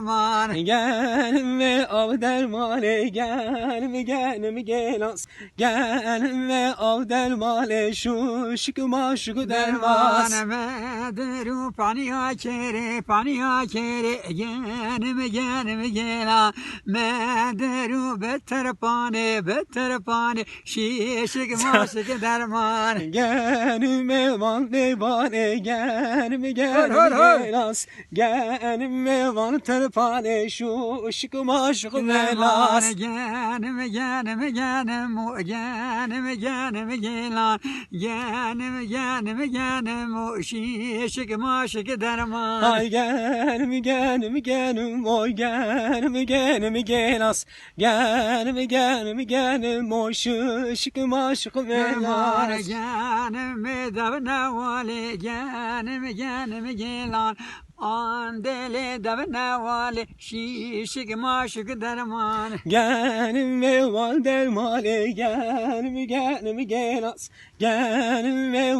derman. Gelme av dermale, gelme gelas. Gelme av dermale, şu şıkı maşıkı dermas. Derman medru paniya kere Genim gela medru beter pane şişik maşık derman. Gelme van nevane, gelme Hır, hır. gelas. Gelme van terpane, şu şıkı maşıkı Derman velas. genim o şişik maşık derman. Ay genim oy genim gelas. Genim oy şu şıkı maşıkı Derman velas. genim davna vali genim gelan. Andele davna vali şişik maşık derman. Genim ve val dermale, genim gelas. Genim ve